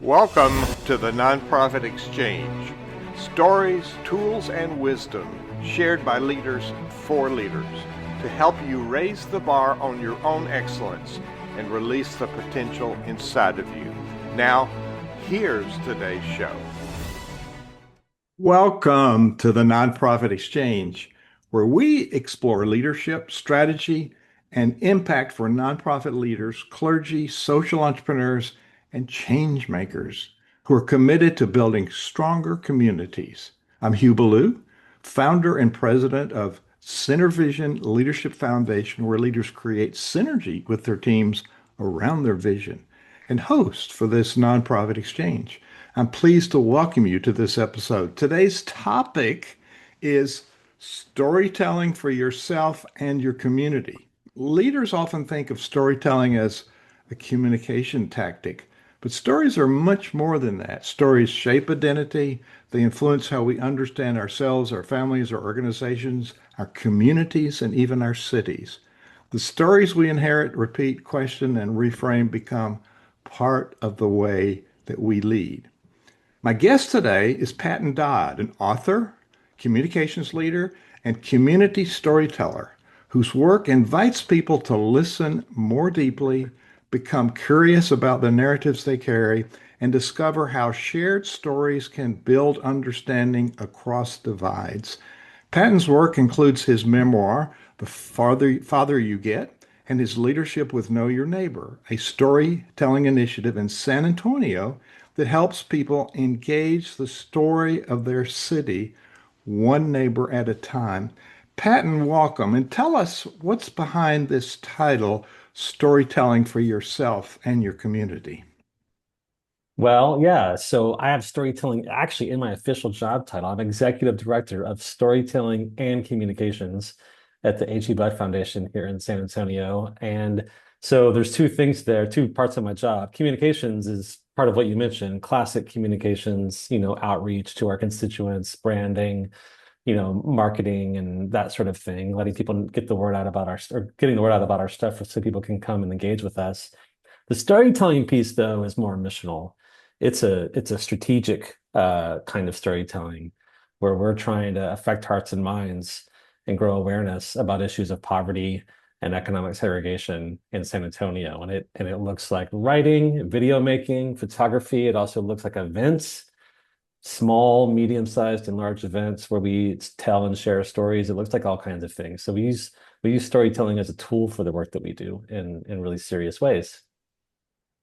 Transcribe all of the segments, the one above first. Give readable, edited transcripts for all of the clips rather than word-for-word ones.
Welcome to the Nonprofit Exchange. Stories, tools, and wisdom shared by leaders for leaders to help you raise the bar on your own excellence and release the potential inside of you. Now, here's today's show. Welcome to the Nonprofit Exchange, where we explore leadership, strategy, and impact for nonprofit leaders, clergy, social entrepreneurs, and change makers who are committed to building stronger communities. I'm Hugh Ballou, founder and president of Center Vision Leadership Foundation, where leaders create synergy with their teams around their vision, and host for this nonprofit exchange. I'm pleased to welcome you to this episode. Today's topic is storytelling for yourself and your community. Leaders often think of storytelling as a communication tactic, but stories are much more than that. Stories shape identity. They influence how we understand ourselves, our families, our organizations, our communities, and even our cities. The stories we inherit, repeat, question, and reframe become part of the way that we lead. My guest today is Patton Dodd, an author, communications leader, and community storyteller whose work invites people to listen more deeply, become curious about the narratives they carry, and discover how shared stories can build understanding across divides. Patton's work includes his memoir, The Farther You Get, and his leadership with Know Your Neighbor, a storytelling initiative in San Antonio that helps people engage the story of their city one neighbor at a time. Patton, welcome, and tell us what's behind this title, Storytelling for Yourself and Your Community. Well, yeah. So I have storytelling actually in my official job title. I'm executive director of storytelling and communications at the H.E. Budd Foundation here in San Antonio. And so there's two things there, two parts of my job. Communications is part of what you mentioned, classic communications, outreach to our constituents, branding, marketing and that sort of thing, letting people get the word out about or getting the word out about our stuff so people can come and engage with us. The storytelling piece, though, is more missional. It's a strategic kind of storytelling where we're trying to affect hearts and minds and grow awareness about issues of poverty and economic segregation in San Antonio. And it looks like writing, video making, photography. It also looks like events, small, medium-sized, and large events where we tell and share stories. It looks like all kinds of things. So we use storytelling as a tool for the work that we do in really serious ways.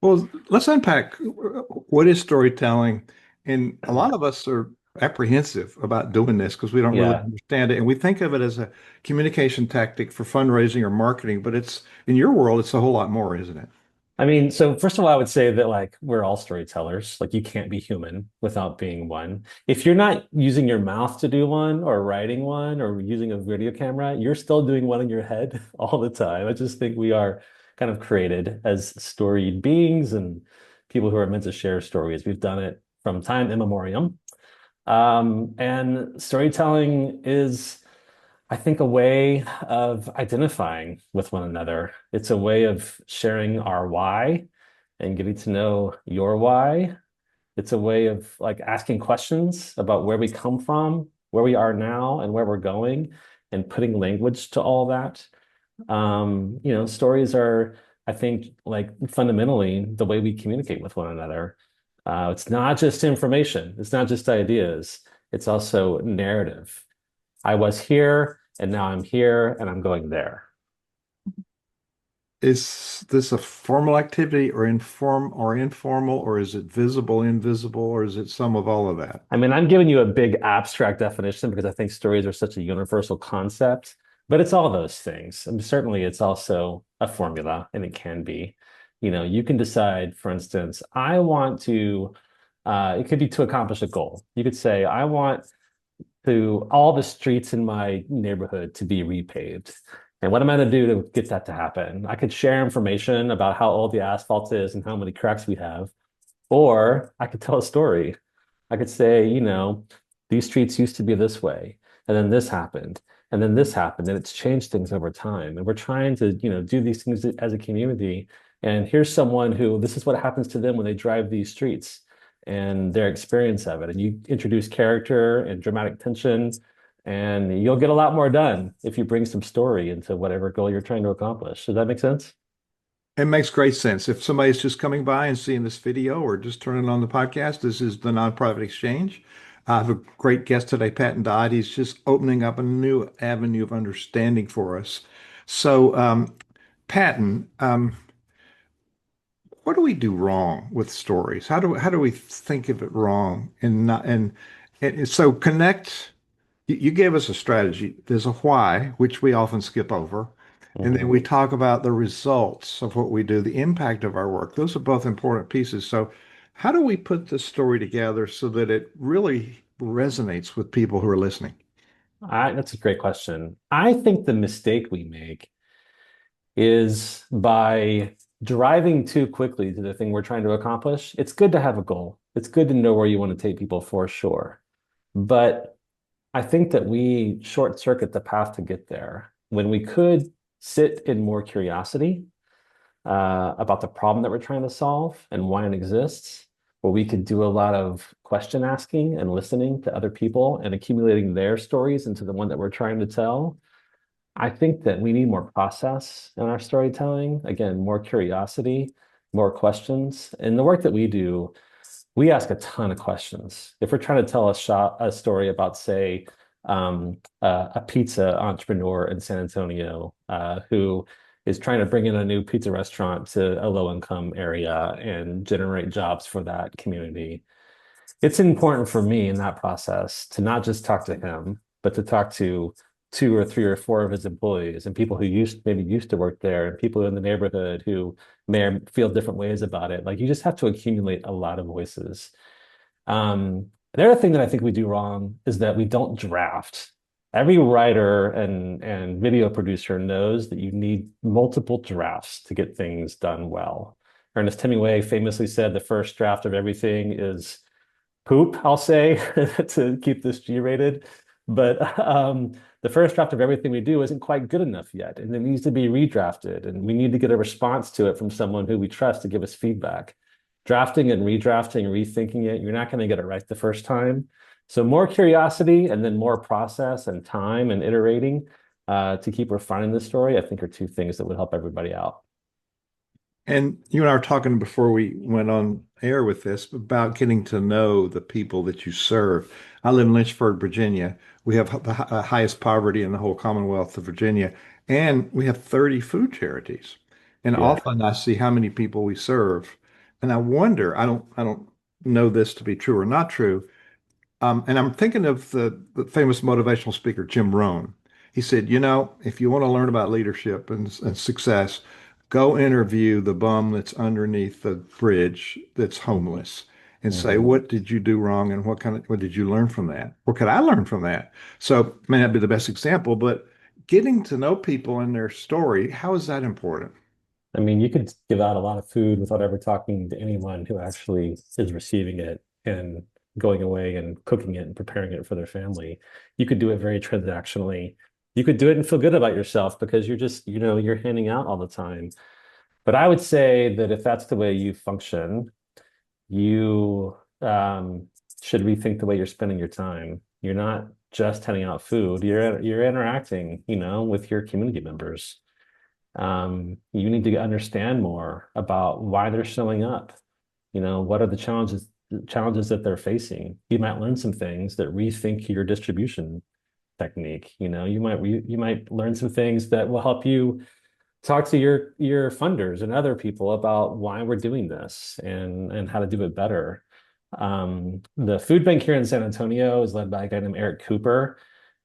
Well, let's unpack what is storytelling. And a lot of us are apprehensive about doing this because we don't really Yeah. understand it. And we think of it as a communication tactic for fundraising or marketing, but it's in your world, it's a whole lot more, isn't it? I mean, so first of all, I would say that like we're all storytellers. Like you can't be human without being one. If you're not using your mouth to do one or writing one or using a video camera, you're still doing one in your head all the time. I just think we are kind of created as storied beings and people who are meant to share stories. We've done it from time immemorial. And storytelling is I think a way of identifying with one another. It's a way of sharing our why and getting to know your why. It's a way of like asking questions about where we come from, where we are now, and where we're going, and putting language to all that. Stories are, I think, like fundamentally the way we communicate with one another. It's not just information, it's not just ideas, it's also narrative. I was here and now I'm here and I'm going there. Is this a formal activity or informal, or is it visible, invisible, or is it some of all of that? I mean, I'm giving you a big abstract definition because I think stories are such a universal concept, but it's all those things. I mean, certainly it's also a formula and it can be. You can decide, for instance, I want to, it could be to accomplish a goal. You could say, I want to all the streets in my neighborhood to be repaved. And what am I going to do to get that to happen? I could share information about how old the asphalt is and how many cracks we have, or I could tell a story. I could say, these streets used to be this way, and then this happened, and then this happened, and it's changed things over time. And we're trying to, do these things as a community And here's someone who this is what happens to them when they drive these streets and their experience of it. And you introduce character and dramatic tension, and you'll get a lot more done if you bring some story into whatever goal you're trying to accomplish. Does that make sense? It makes great sense. If somebody's just coming by and seeing this video or just turning on the podcast, this is the Nonprofit Exchange. I have a great guest today, Patton Dodd. He's just opening up a new avenue of understanding for us. So, Patton, what do we do wrong with stories? How do we think of it wrong and not and so connect. You gave us a strategy. There's a why, which we often skip over. And then Mhm. we talk about the results of what we do, the impact of our work. Those are both important pieces. So, how do we put this story together so that it really resonates with people who are listening? That's a great question. I think the mistake we make is by driving too quickly to the thing we're trying to accomplish. It's good to have a goal. It's good to know where you want to take people for sure. But I think that we short circuit the path to get there when we could sit in more curiosity about the problem that we're trying to solve and why it exists, where we could do a lot of question asking and listening to other people and accumulating their stories into the one that we're trying to tell. I think that we need more process in our storytelling. Again, more curiosity, more questions. In the work that we do, we ask a ton of questions. If we're trying to tell a story about, say, a pizza entrepreneur in San Antonio who is trying to bring in a new pizza restaurant to a low-income area and generate jobs for that community, it's important for me in that process to not just talk to him, but to talk to two or three or four of his employees and people who maybe used to work there and people in the neighborhood who may feel different ways about it. Like you just have to accumulate a lot of voices. The other thing that I think we do wrong is that we don't draft. Every writer and video producer knows that you need multiple drafts to get things done well. Ernest Hemingway famously said the first draft of everything is poop, I'll say, to keep this G-rated. But the first draft of everything we do isn't quite good enough yet, and it needs to be redrafted, and we need to get a response to it from someone who we trust to give us feedback. Drafting and redrafting, rethinking it, you're not going to get it right the first time. So more curiosity and then more process and time and iterating to keep refining the story, I think are two things that would help everybody out. And you and I were talking before we went on air with this about getting to know the people that you serve. I live in Lynchburg, Virginia. We have the highest poverty in the whole Commonwealth of Virginia, and we have 30 food charities. And Yeah. often I see how many people we serve, and I wonder, I don't know this to be true or not true, and I'm thinking of the famous motivational speaker, Jim Rohn. He said, if you want to learn about leadership and success, go interview the bum that's underneath the bridge that's homeless and say, Mhm. what did you do wrong and what did you learn from that? What could I learn from that? So it may not be the best example, but getting to know people and their story, how is that important? I mean, you could give out a lot of food without ever talking to anyone who actually is receiving it and going away and cooking it and preparing it for their family. You could do it very transactionally. You could do it and feel good about yourself because you're just, you're handing out all the time. But I would say that if that's the way you function, you should rethink the way you're spending your time. You're not just handing out food. You're interacting, with your community members. You need to understand more about why they're showing up. What are the challenges that they're facing? You might learn some things that rethink your distribution technique. You might learn some things that will help you talk to your funders and other people about why we're doing this and how to do it better. The food bank here in San Antonio is led by a guy named Eric Cooper,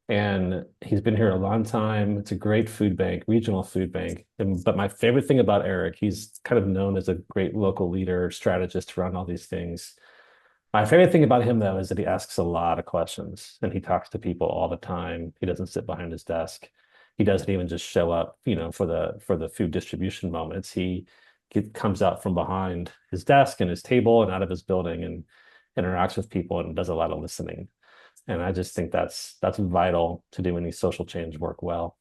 and he's been here a long time. It's a great food bank, regional food bank. But my favorite thing about Eric, he's kind of known as a great local leader, strategist around all these things. My favorite thing about him, though, is that he asks a lot of questions and he talks to people all the time. He doesn't sit behind his desk. He doesn't even just show up, for the food distribution moments. He comes out from behind his desk and his table and out of his building and interacts with people and does a lot of listening. And I just think that's vital to doing these social change work well.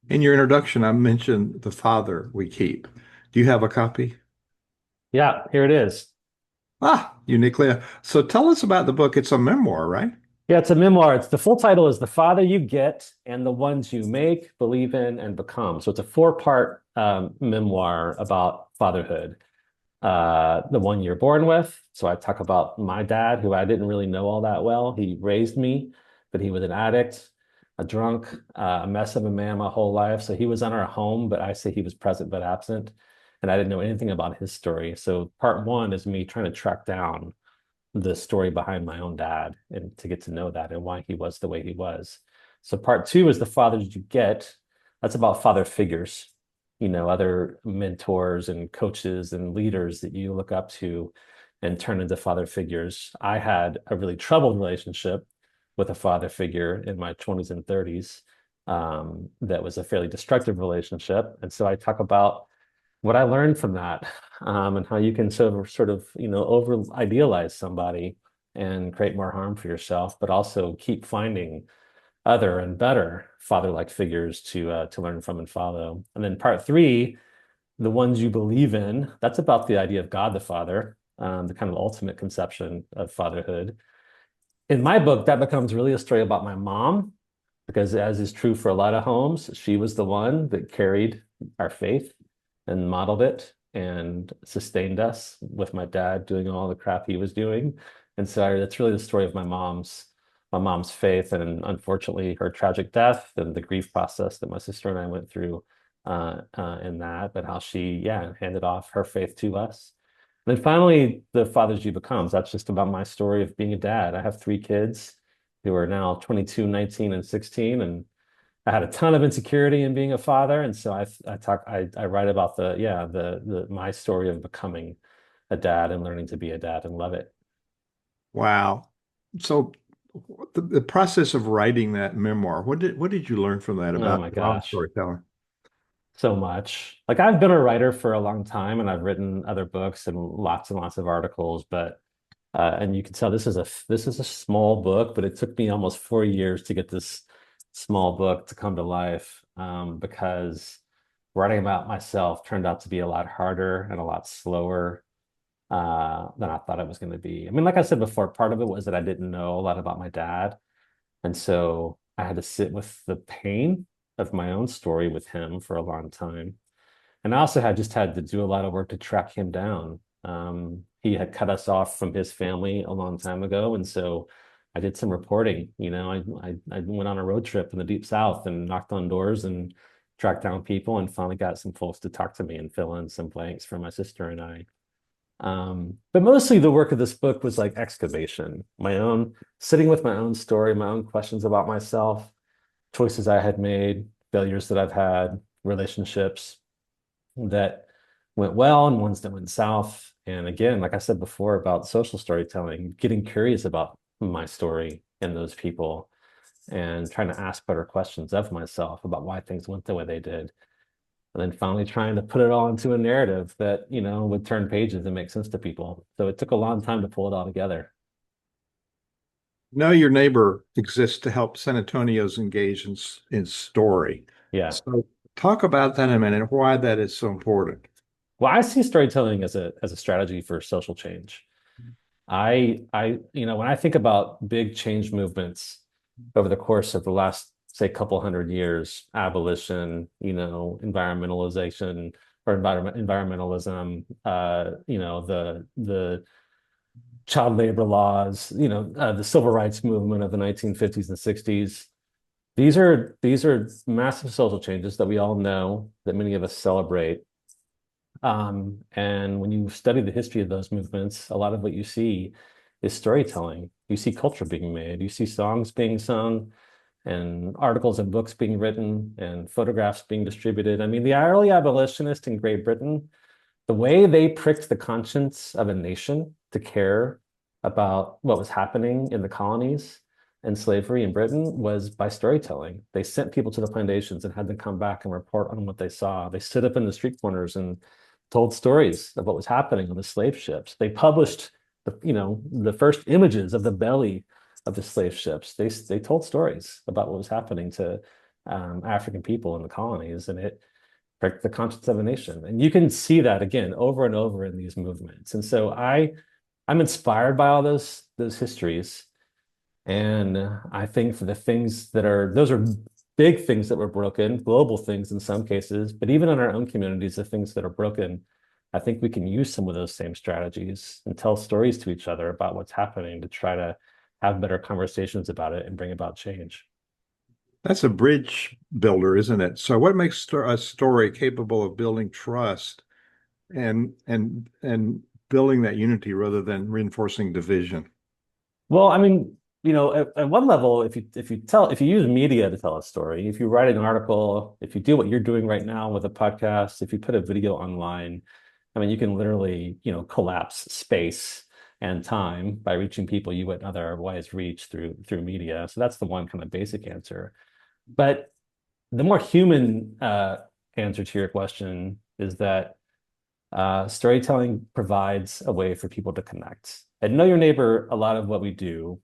In your introduction, I mentioned the father we keep. Do you have a copy? Yeah, here it is. Ah, uniquely. So tell us about the book. It's a memoir, right? Yeah, it's a memoir. It's the full title is The Father You Get and the Ones You Make, Believe in, and Become. So it's a four-part memoir about fatherhood. The one you're born with. So I talk about my dad, who I didn't really know all that well. He raised me, but he was an addict, a drunk, a mess of a man my whole life. So he was in our home, but I say he was present but absent. And I didn't know anything about his story. So part one is me trying to track down the story behind my own dad and to get to know that and why he was the way he was. So part two is the fathers you get. That's about father figures, other mentors and coaches and leaders that you look up to and turn into father figures. I had a really troubled relationship with a father figure in my 20s and 30s. That was a fairly destructive relationship. And so I talk about what I learned from that, and how you can over idealize somebody and create more harm for yourself, but also keep finding other and better father-like figures to learn from and follow. And then part three, the ones you believe in, that's about the idea of God the Father, the kind of ultimate conception of fatherhood. In my book, that becomes really a story about my mom, because as is true for a lot of homes, she was the one that carried our faith and modeled it and sustained us with my dad doing all the crap he was doing. And so that's really the story of my mom's faith and unfortunately her tragic death and the grief process that my sister and I went through in that, but how she, yeah, handed off her faith to us. And then finally, the fathers you becomes. That's just about my story of being a dad. I have three kids who are now 22, 19, and 16. And I had a ton of insecurity in being a father. And so I write about my story of becoming a dad and learning to be a dad and love it. Wow. So the process of writing that memoir, what did you learn from that Oh about my your own gosh, storytelling? so much. Like I've been a writer for a long time and I've written other books and lots of articles, but and you can tell this is a small book, but it took me almost 4 years to get this small book to come to life, because writing about myself turned out to be a lot harder and a lot slower than I thought it was going to be. I mean, like I said before, part of it was that I didn't know a lot about my dad, and so I had to sit with the pain of my own story with him for a long time. And I also had to do a lot of work to track him down. He had cut us off from his family a long time ago, and so I did some reporting. I went on a road trip in the deep South and knocked on doors and tracked down people and finally got some folks to talk to me and fill in some blanks for my sister and I. But mostly the work of this book was like excavation, my own sitting with my own story, my own questions about myself, choices I had made, failures that I've had, relationships that went well and ones that went south. And again, like I said before about social storytelling, getting curious about my story and those people and trying to ask better questions of myself about why things went the way they did. And then finally trying to put it all into a narrative that, would turn pages and make sense to people. So it took a long time to pull it all together. Know Your Neighbor exists to help San Antonio's engage in story. Yeah. So talk about that in a minute, why that is so important. Well, I see storytelling as a strategy for social change. When I think about big change movements over the course of the last, say, couple hundred years, abolition, environmentalization or environmentalism, the child labor laws, the civil rights movement of the 1950s and 60s. These are massive social changes that we all know, that many of us celebrate. And when you study the history of those movements, a lot of what you see is storytelling. You see culture being made, you see songs being sung, and articles and books being written, and photographs being distributed. I mean, the early abolitionists in Great Britain, the way they pricked the conscience of a nation to care about what was happening in the colonies and slavery in Britain was by storytelling. They sent people to the plantations and had them come back and report on what they saw. They stood up in the street corners and told stories of what was happening on the slave ships. They published the first images of the belly of the slave ships. They told stories about what was happening to African people in the colonies, and break the conscience of a nation. And you can see that again over and over in these movements. And so I'm inspired by all those histories. And I think for the things that are those are big things that were broken, global things in some cases, but even in our own communities, the things that are broken, I think we can use some of those same strategies and tell stories to each other about what's happening to try to have better conversations about it and bring about change. That's a bridge builder, isn't it? So what makes a story capable of building trust and building that unity rather than reinforcing division? Well, I mean, at one level, if you use media to tell a story, if you write an article, if you do what you're doing right now with a podcast, if you put a video online, I mean, you can literally, collapse space and time by reaching people you wouldn't otherwise reach through media. So that's the one kind of basic answer. But the more human answer to your question is that storytelling provides a way for people to connect. At Know Your Neighbor, a lot of what we do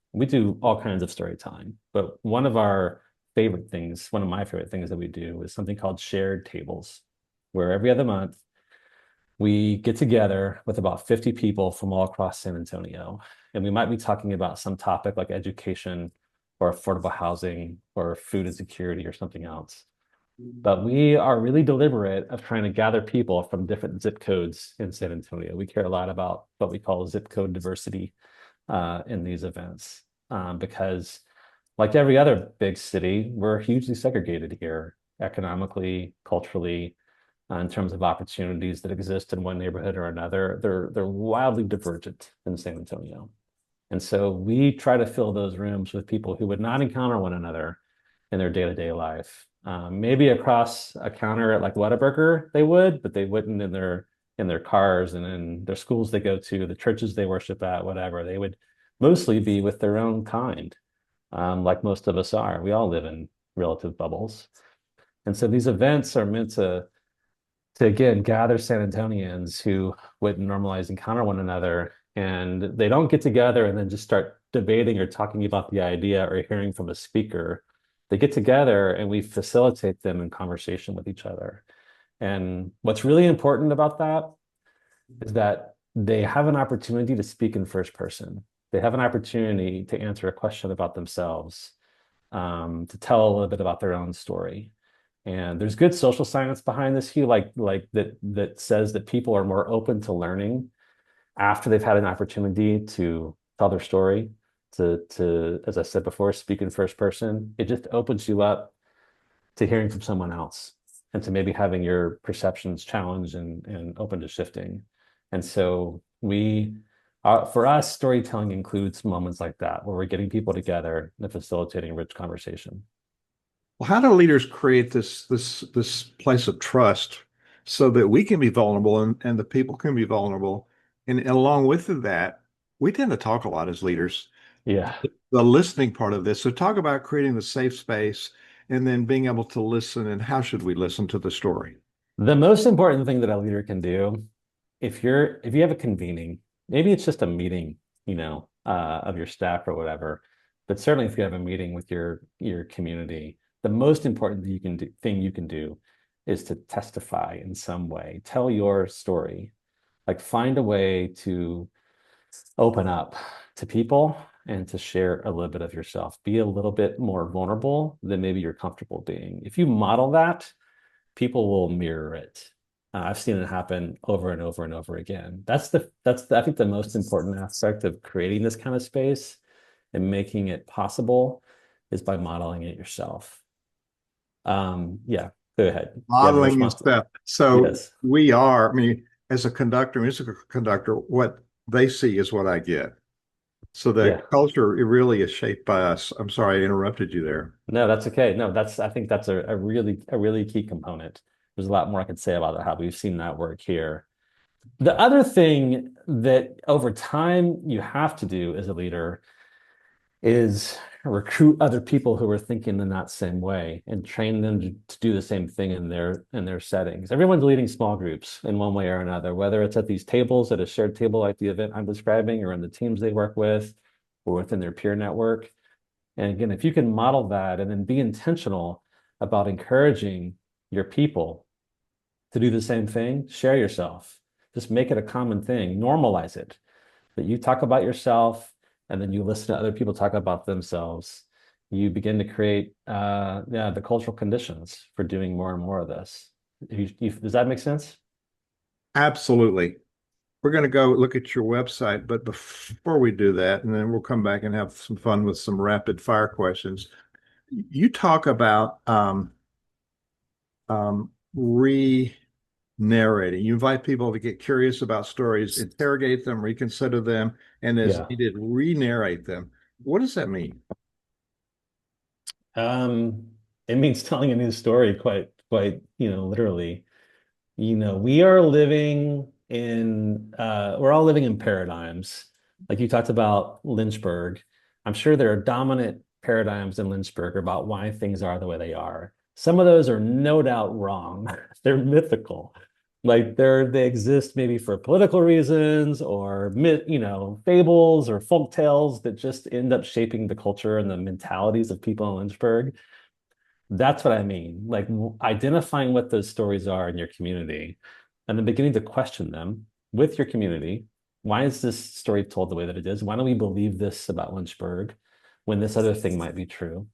all kinds of storytelling. But one of my favorite things that we do is something called shared tables, where every other month we get together with about 50 people from all across San Antonio. And we might be talking about some topic like education or affordable housing or food insecurity or something else. But we are really deliberate of trying to gather people from different zip codes in San Antonio. We care a lot about what we call zip code diversity in these events because, like every other big city, we're hugely segregated here economically, culturally, in terms of opportunities that exist in one neighborhood or another. They're wildly divergent in San Antonio. And so we try to fill those rooms with people who would not encounter one another in their day-to-day life. Maybe across a counter at like Whataburger they would, but they wouldn't in their cars and in their schools they go to, the churches they worship at, whatever. They would mostly be with their own kind, like most of us are. We all live in relative bubbles. And so these events are meant to again gather San Antonians who wouldn't normalize encounter one another. And they don't get together and then just start debating or talking about the idea or hearing from a speaker. They get together and we facilitate them in conversation with each other. And what's really important about that is that they have an opportunity to speak in first person. They have an opportunity to answer a question about themselves, to tell a little bit about their own story. And there's good social science behind this, Hugh, like that says that people are more open to learning after they've had an opportunity to tell their story, as I said before, speak in first person. It just opens you up to hearing from someone else and to maybe having your perceptions challenged and open to shifting. And so for us, storytelling includes moments like that where we're getting people together and facilitating rich conversation. Well, how do leaders create this place of trust so that we can be vulnerable and the people can be vulnerable? And along with that, we tend to talk a lot as leaders. Yeah. The listening part of this. So talk about creating the safe space and then being able to listen and how should we listen to the story? The most important thing that a leader can do, if you have a convening, maybe it's just a meeting, of your staff or whatever, but certainly if you have a meeting with your community, the most important thing you can do is to testify in some way, tell your story, like find a way to open up to people and to share a little bit of yourself. Be a little bit more vulnerable than maybe you're comfortable being. If you model that, people will mirror it. I've seen it happen over and over and over again. I think the most important aspect of creating this kind of space and making it possible is by modeling it yourself. Yeah, go ahead. You have a Modeling response. yourself. So Yes. we are, I mean, as a conductor, musical conductor, what they see is what I get. So the Yeah. culture it really is shaped by us. I'm sorry I interrupted you there. No, that's okay. No, I think that's a really key component. There's a lot more I could say about how we've seen that work here. The other thing that over time you have to do as a leader is recruit other people who are thinking in that same way and train them to do the same thing in their settings. Everyone's leading small groups in one way or another, whether it's at these tables, at a shared table like the event I'm describing, or in the teams they work with, or within their peer network. And again, if you can model that and then be intentional about encouraging your people to do the same thing, share yourself. Just make it a common thing, normalize it. That you talk about yourself and then you listen to other people talk about themselves. You begin to create yeah, the cultural conditions for doing more and more of this. Does that make sense? Absolutely. We're going to go look at your website, but before we do that, and then we'll come back and have some fun with some rapid fire questions. You talk about re-narrating. You invite people to get curious about stories, interrogate them, reconsider them, and as Yeah. needed, re-narrate them. What does that mean? Um, it means telling a new story quite, literally. We are living in we're all living in paradigms. Like you talked about Lynchburg. I'm sure there are dominant paradigms in Lynchburg about why things are the way they are. Some of those are no doubt wrong. They're mythical. Like they exist maybe for political reasons or fables or folk tales that just end up shaping the culture and the mentalities of people in Lynchburg. That's what I mean. Like identifying what those stories are in your community and then beginning to question them with your community. Why is this story told the way that it is? Why don't we believe this about Lynchburg when this other thing might be true?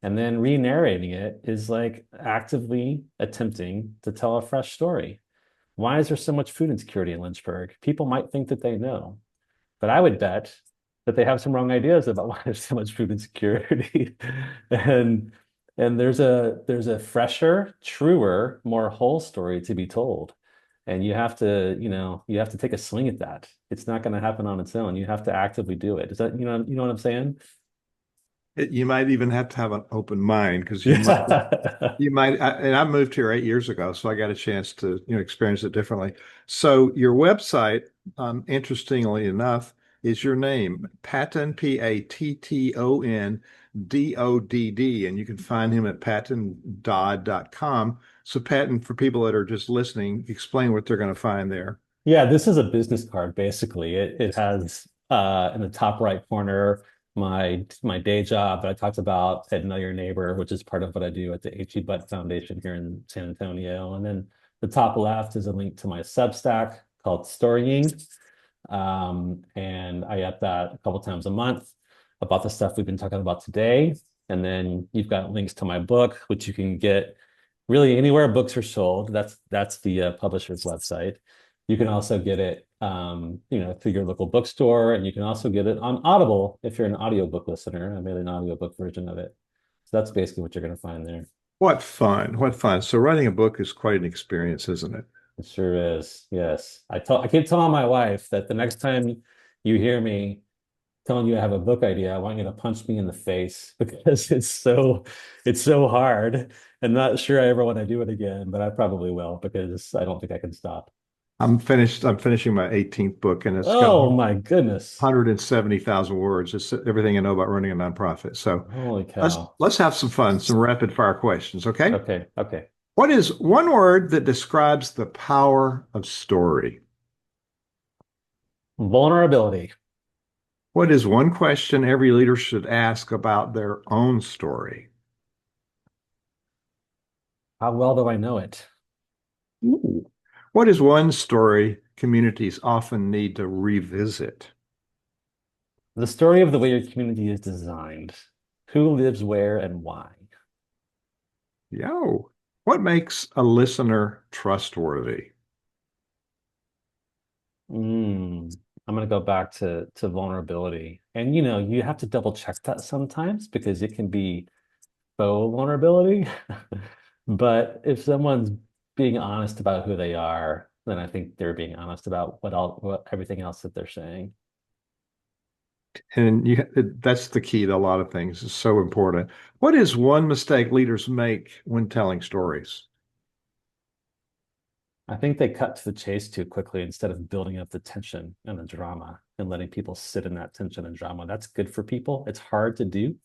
And then re-narrating it is like actively attempting to tell a fresh story. Why is there so much food insecurity in Lynchburg? People might think that they know, but I would bet that they have some wrong ideas about why there's so much food insecurity. and and there's a fresher, truer, more whole story to be told. And you have to take a swing at that. It's not going to happen on its own. You have to actively do it. Is that, what I'm saying? You might even have to have an open mind because Yeah. and I moved here 8 years ago, so I got a chance to, experience it differently. So your website, interestingly enough, is your name, Patton, PattonDodd, and you can find him at pattondodd.com. So Patton, for people that are just listening, explain what they're going to find there. Yeah, this is a business card basically. It has in the top right corner my day job that I talked about at Know Your Neighbor, which is part of what I do at the H.E. Butt Foundation here in San Antonio. And then the top left is a link to my Substack called Storying. And I up that a couple times a month about the stuff we've been talking about today. And then you've got links to my book, which you can get really anywhere books are sold. That's the publisher's website. You can also get it, through your local bookstore, and you can also get it on Audible if you're an audiobook listener. I made an audiobook version of it. So that's basically what you're going to find there. What fun. What fun. So writing a book is quite an experience, isn't it? It sure is. Yes. I keep telling my wife that the next time you hear me telling you I have a book idea, I want you to punch me in the face because it's so hard and not sure I ever want to do it again, but I probably will because I don't think I can stop. I'm finishing my 18th book and it's got Oh my goodness. 170,000 words. It's everything I know about running a nonprofit. So Holy let's cow. let's have some fun, some rapid fire questions, okay? Okay, okay. What is one word that describes the power of story? Vulnerability. What is one question every leader should ask about their own story? How well do I know it? Ooh. What is one story communities often need to revisit? The story of the way your community is designed. Who lives where and why? Yo, what makes a listener trustworthy? I'm going to go back to vulnerability. And you have to double check that sometimes because it can be faux vulnerability. But if someone's being honest about who they are, then I think they're being honest about what everything else that they're saying. And that's the key to a lot of things. It's so important. What is one mistake leaders make when telling stories? I think they cut to the chase too quickly instead of building up the tension and the drama and letting people sit in that tension and drama. That's good for people. It's hard to do,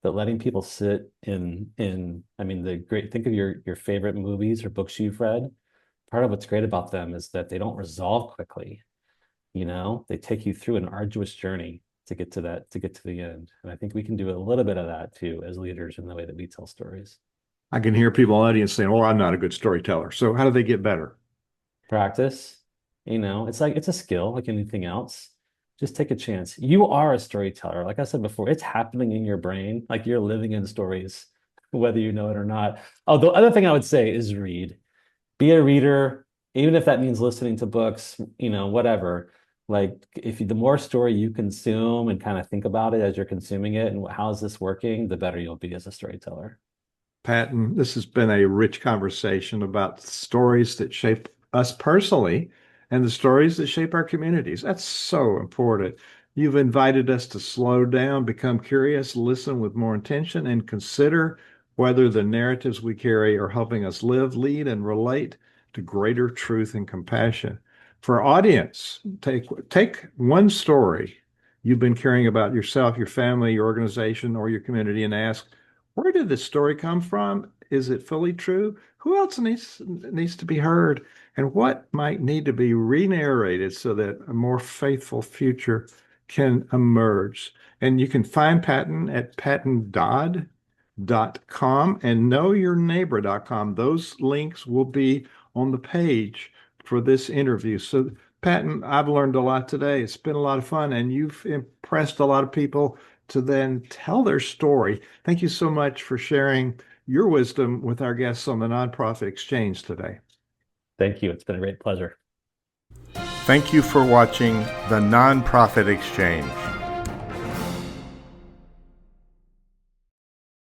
but letting people sit in I mean the great think of your favorite movies or books you've read. Part of what's great about them is that they don't resolve quickly. They take you through an arduous journey to get to the end. And I think we can do a little bit of that too as leaders in the way that we tell stories. I can hear people in the audience saying, "Oh, I'm not a good storyteller." So how do they get better? Practice, it's like it's a skill like anything else. Just take a chance. You are a storyteller. Like I said before, it's happening in your brain. Like you're living in stories, whether you know it or not. Oh, the other thing I would say is read. Be a reader, even if that means listening to books, whatever. Like if the more story you consume and kind of think about it as you're consuming it and how is this working, the better you'll be as a storyteller. Patton, this has been a rich conversation about stories that shape us personally and the stories that shape our communities. That's so important. You've invited us to slow down, become curious, listen with more intention, and consider whether the narratives we carry are helping us live, lead, and relate to greater truth and compassion. For our audience, take one story you've been caring about yourself, your family, your organization, or your community and ask, where did this story come from? Is it fully true? Who else needs to be heard? And what might need to be re-narrated so that a more faithful future can emerge? And you can find Patton at pattondodd.com and knowyourneighbor.com. Those links will be on the page for this interview. So, Patton, I've learned a lot today. It's been a lot of fun, and you've impressed a lot of people to then tell their story. Thank you so much for sharing your wisdom with our guests on the Nonprofit Exchange today. Thank you. It's been a great pleasure. Thank you for watching the Nonprofit Exchange.